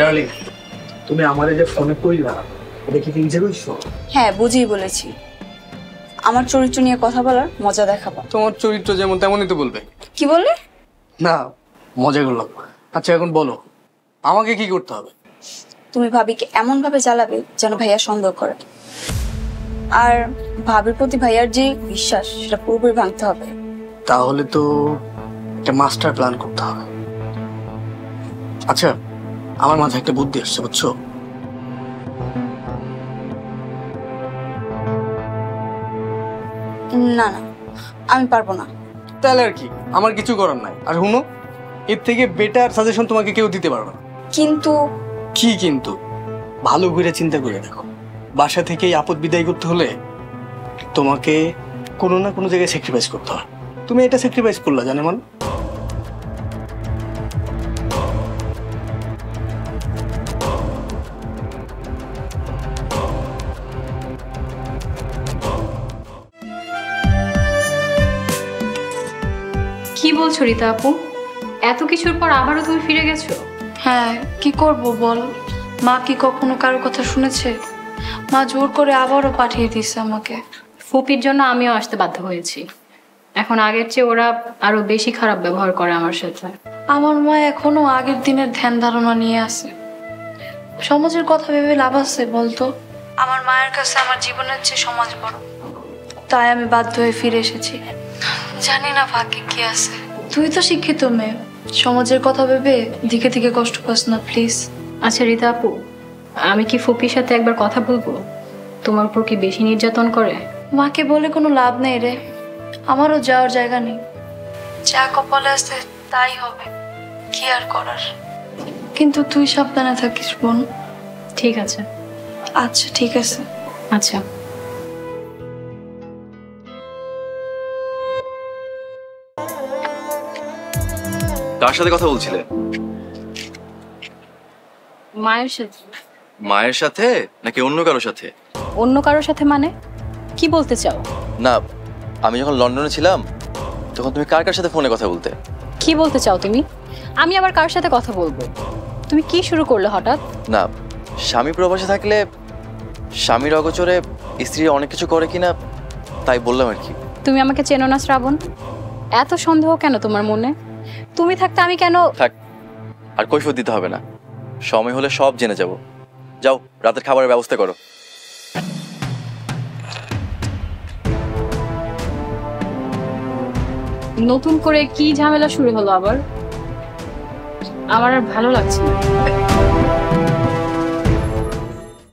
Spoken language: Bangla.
ডার্লিং, তুমি আমারে যে ফোনে কইলা এটা কি বুঝে কইছো? হ্যাঁ, বুঝিয়ে বলেছি। আমার চরিত্র নিয়ে কথা বলার মজা দেখাবো। তোমার চরিত্র যেমন তেমনই তো বলবে। কি বললে? না, মজা করলাম। আচ্ছা এখন বলো, আমাকে কি করতে হবে? তুমি ভাবিকে এমন ভাবে জ্বালাবে যেন ভাইয়া সন্দেহ করে, আর ভাবির প্রতি ভাইয়ার যে বিশ্বাস সেটা পুরোপুরি ভাঙতে হবে। তাহলে তো একটা মাস্টার প্ল্যান করতে হবে। আচ্ছা, আমার মাথায় একটা বুদ্ধি আসছে, বুঝছো? না না, আমি পারবো না। তাহলে আর কি, আমার কিছু করার নাই। আর শুনো, এর থেকে বেটার সাজেশন তোমাকে কেউ দিতে পারবে না। কিন্তু কি কিন্তু? ভালো করে চিন্তা করে দেখো, বাসা থেকে এই আপদ বিদায় করতে হলে তোমাকে কোনো না কোনো জায়গায় স্যাক্রিফাইস করতে হয়। তুমি এটা স্যাক্রিফাইস করলা জানে মান? কি বলছো রীতা আপু? এত কিছুর পর আবারও তুমি ফিরে গেছো? হ্যাঁ, কি করব বল। মা কি কখনো কারো কথা শুনেছে? মা জোর করে আবারও পাঠিয়ে দিয়েছে আমাকে। ফুপির জন্য আমিও আসতে বাধ্য হয়েছি। এখন আগের চেয়ে ওরা আরো বেশি খারাপ ব্যবহার করে আমার সাথে। আমার মা এখনো আগের দিনের ধ্যান ধারণা নিয়ে আছে। সমাজের কথা ভেবে লাভ আছে বলতো? আমার মায়ের কাছে আমার জীবনের চেয়ে সমাজ বড়, তাই আমি বাধ্য হয়ে ফিরে এসেছি। জানি না ভাগ্যে কি আছে। তুই তো শিক্ষিত মেয়ে, সমাজের কথা ভেবে দিকে দিকে কষ্ট পাস না প্লিজ। আচ্ছা রীতা আপু, আমি কি ফুপির সাথে একবার কথা বলবো? তোমার উপর কি বেশি নির্যাতন করে? মাকে বলে কোনো লাভ নেই রে, আমারও যাওয়ার জায়গা নেই। যা কপালে আছে তাই হবে, কি আর করার। কিন্তু তুই সাবধানে থাকিস বোন। ঠিক আছে। আচ্ছা ঠিক আছে। আচ্ছা। কার সাথে কথা বলছিলে? মায়ের সাথে। মায়ের সাথে নাকি অন্য কারোর সাথে? অন্য কারোর সাথে মানে কি বলতে চাও? না, আমি যখন লন্ডনে ছিলাম তখন তুমি কার কার সাথে ফোনে কথা বলতে? কি বলতে চাও তুমি? আমি আবার কার সাথে কথা বলবো? তুমি কি শুরু করলে হঠাৎ? না, স্বামী প্রবাসে থাকলে স্বামীর অগোচরে স্ত্রী অনেক কিছু করে কিনা তাই বললাম আর কি। তুমি আমাকে চেনো না শ্রাবণ? এত সন্দেহ কেন তোমার মনে? তুমি থাকতে আমি কেন? থাক, আর কৈফিয়ত দিতে হবে না। সময় হলে সব জেনে যাব। যাও, রাতের খাবারের ব্যবস্থা করো। নতুন করে কি ঝামেলা শুরু হলো আবার? আমার আর ভালো লাগছে না।